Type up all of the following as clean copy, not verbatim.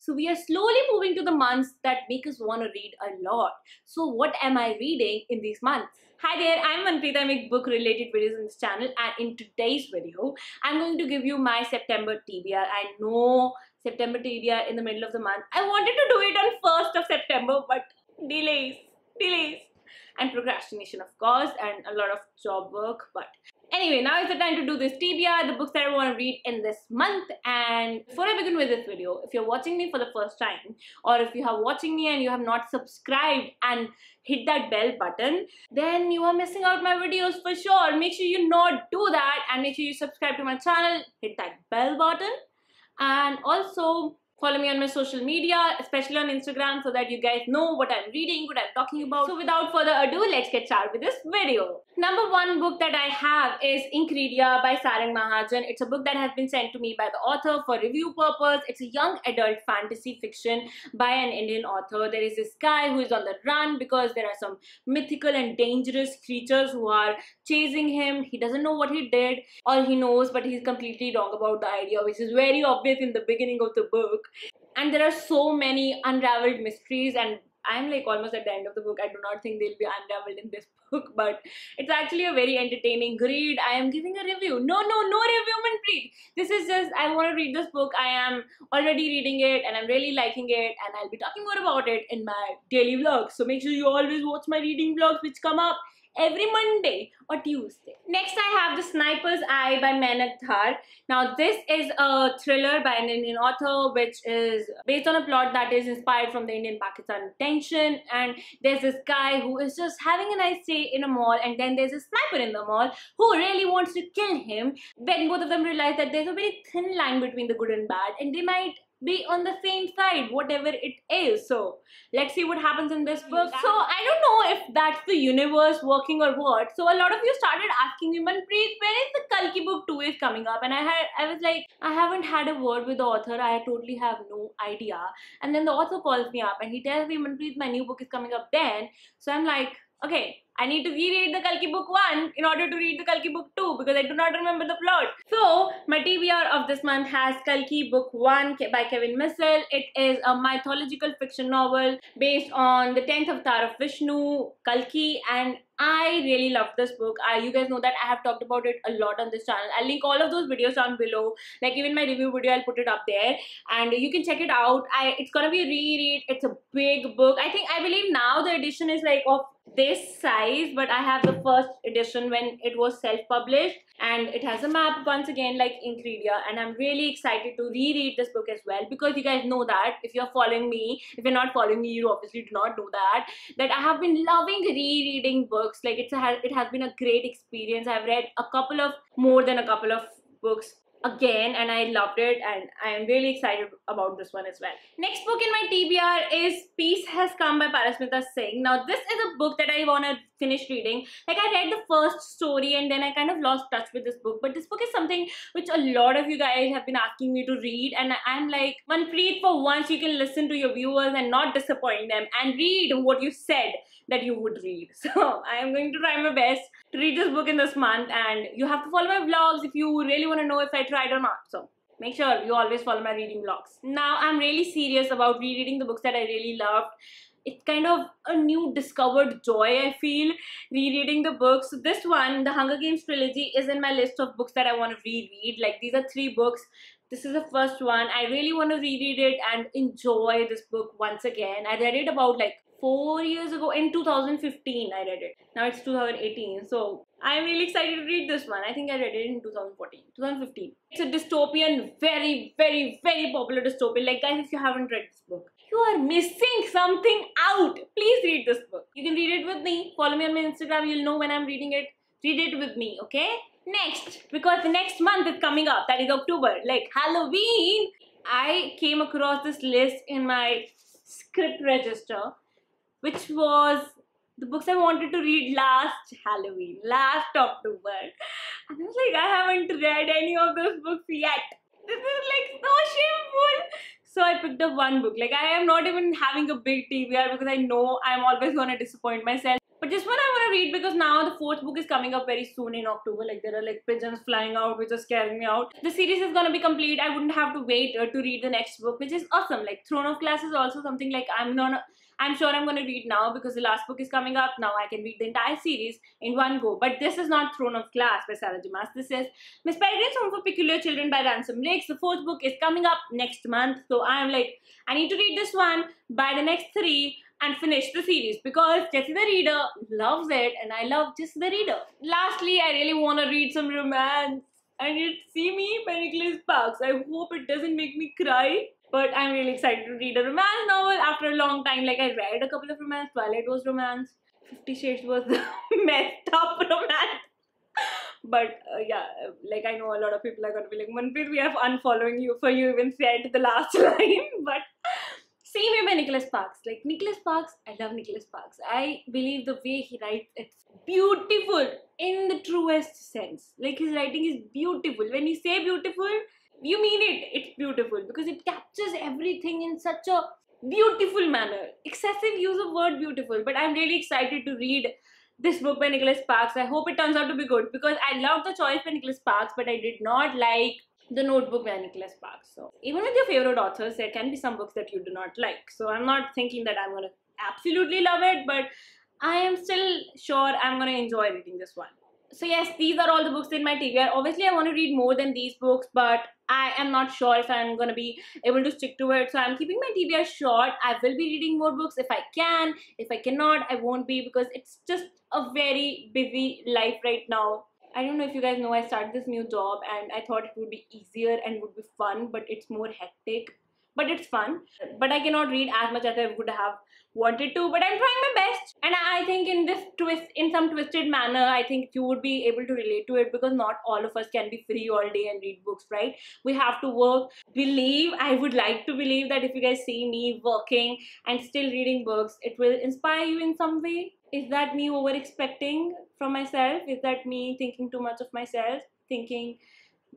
So we are slowly moving to the months that make us want to read a lot. So what am I reading in these months? Hi there, I'm Manpreet. I make book related videos on this channel, and in today's video, I'm going to give you my September TBR. I know September TBR in the middle of the month. I wanted to do it on 1st of September, but delays, and procrastination, of course, and a lot of job work. But anyway, now is the time to do this TBR, the books that I want to read in this month. And before I begin with this video, if you're watching me for the first time, or if you are watching me and you have not subscribed and hit that bell button, then you are missing out my videos for sure. Make sure you not do that, and make sure you subscribe to my channel, hit that bell button, and also follow me on my social media, especially on Instagram, so that you guys know what I'm reading, what I'm talking about. So without further ado, let's get started with this video. Number one book that I have is Ingredien by Ingredien Mahajan. It's a book that has been sent to me by the author for review purpose. It's a young adult fantasy fiction by an Indian author. There is this guy who is on the run because there are some mythical and dangerous creatures who are chasing him. He doesn't know what he did, or he knows, but he's completely wrong about the idea, which is very obvious in the beginning of the book. And there are so many unraveled mysteries, and I'm like almost at the end of the book. I do not think they'll be unraveled in this book, but it's actually a very entertaining read. I am giving a review. No review, Manpreet. This is just, I want to read this book. I am already reading it and I'm really liking it, and I'll be talking more about it in my daily vlogs. So make sure you always watch my reading vlogs, which come up every Monday or Tuesday. Next, I have The Sniper's Eye by Mehnak Dhar. Now, this is a thriller by an Indian author, which is based on a plot that is inspired from the Indian-Pakistan tension. And there's this guy who is just having a nice day in a mall, and then there's a sniper in the mall who really wants to kill him. Then both of them realize that there's a very thin line between the good and bad, and they might be on the same side, whatever it is. So let's see what happens in this book. So I don't know if that's the universe working or what. So a lot of you started asking me, Manpreet, when is the Kalki book 2 is coming up? And I was like, I haven't had a word with the author. I totally have no idea. And then the author calls me up and he tells me, Manpreet, my new book is coming up then. So I'm like, okay, I need to reread the Kalki book 1 in order to read the Kalki book 2 because I do not remember the plot. So my TBR of this month has Kalki book 1 by Kevin Missel. It is a mythological fiction novel based on the 10th avatar of Vishnu, Kalki, and I really love this book. You guys know that I have talked about it a lot on this channel. I'll link all of those videos down below. Like even my review video, I'll put it up there and you can check it out. It's gonna be a reread. It's a big book. I believe now the edition is like of this size, but I have the first edition when it was self-published, and it has a map once again like Ingredien, and I'm really excited to reread this book as well because you guys know that if you're following me, if you're not following me, you obviously do not know that I have been loving rereading books. Like it has been a great experience. I've read more than a couple of books again, and I loved it, and I am really excited about this one as well. Next book in my TBR is Peace Has Come by Parasmita Singh. Now this is a book that I want to finish reading. Like I read the first story and then I kind of lost touch with this book, but this book is something which a lot of you guys have been asking me to read, and I'm like, Manpreet, for once you can listen to your viewers and not disappoint them and read what you said that you would read. So I am going to try my best to read this book in this month, and you have to follow my vlogs if you really want to know if I tried or not. So make sure you always follow my reading vlogs. Now I'm really serious about rereading the books that I really loved. It's kind of a new discovered joy, I feel, rereading the books. So this one, the Hunger Games trilogy, is in my list of books that I want to reread. Like these are 3 books. This is the first one. I really want to reread it and enjoy this book once again. I read it about like 4 years ago. In 2015 I read it. Now it's 2018. So I'm really excited to read this one. I think I read it in 2015. It's a dystopian, very popular dystopian. Like guys, if you haven't read this book, you are missing something out. Please read this book. You can read it with me. Follow me on my Instagram. You'll know when I'm reading it. Read it with me, okay? Next, because the next month is coming up, that is October, like Halloween, I came across this list in my script register, which was the books I wanted to read last Halloween, last October. And I was like, I haven't read any of those books yet. This is like so shameful. So I picked up one book. Like I am not even having a big TBR because I know I'm always going to disappoint myself. But this one I want to read because now the fourth book is coming up very soon in October. Like there are like pigeons flying out, which is scaring me out. The series is gonna be complete. I wouldn't have to wait to read the next book, which is awesome. Like Throne of Glass is also something like I'm sure I'm gonna read now because the last book is coming up. Now I can read the entire series in one go. But this is not Throne of Glass by Sarah J. Maas. This is Miss Peregrine's Home for Peculiar Children by Ransom Riggs. The fourth book is coming up next month. So I'm like, I need to read this one by the next 3 and finish the series because Jessie the Reader loves it and I love Jessie the Reader. Lastly, I really want to read some romance. And it's See Me by Nicholas Sparks. I hope it doesn't make me cry. But I'm really excited to read a romance novel after a long time. Like I read a couple of romance. Twilight was romance. 50 Shades was messed up romance. But yeah, like I know a lot of people are going to be like, Manpreet, we are unfollowing you for you even said the last line. But See Me by Nicholas Sparks. Like Nicholas Sparks, I love Nicholas Sparks. I believe the way he writes, it's beautiful in the truest sense. Like his writing is beautiful. When you say beautiful, you mean it. It's beautiful because it captures everything in such a beautiful manner. Excessive use of word beautiful. But I'm really excited to read this book by Nicholas Sparks. I hope it turns out to be good because I love The Choice by Nicholas Sparks, but I did not like The Notebook by Nicholas Sparks. So even with your favorite authors, there can be some books that you do not like. So I'm not thinking that I'm going to absolutely love it, but I am still sure I'm going to enjoy reading this one. So yes, these are all the books in my TBR. Obviously, I want to read more than these books, but I am not sure if I'm going to be able to stick to it. So I'm keeping my TBR short. I will be reading more books if I can. If I cannot, I won't be because it's just a very busy life right now. I don't know if you guys know, I started this new job and I thought it would be easier and would be fun, but it's more hectic. But it's fun. But I cannot read as much as I would have wanted to, but I'm trying my best. And I think in some twisted manner, I think you would be able to relate to it because not all of us can be free all day and read books, right? We have to work. I would like to believe that if you guys see me working and still reading books, it will inspire you in some way. Is that me over expecting from myself? Is that me thinking too much of myself? Thinking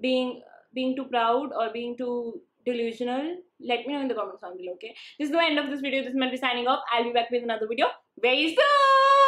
being too proud or being too delusional? Let me know in the comments down below, okay? This is the end of this video. This is Manpreet signing off. I'll be back with another video very soon.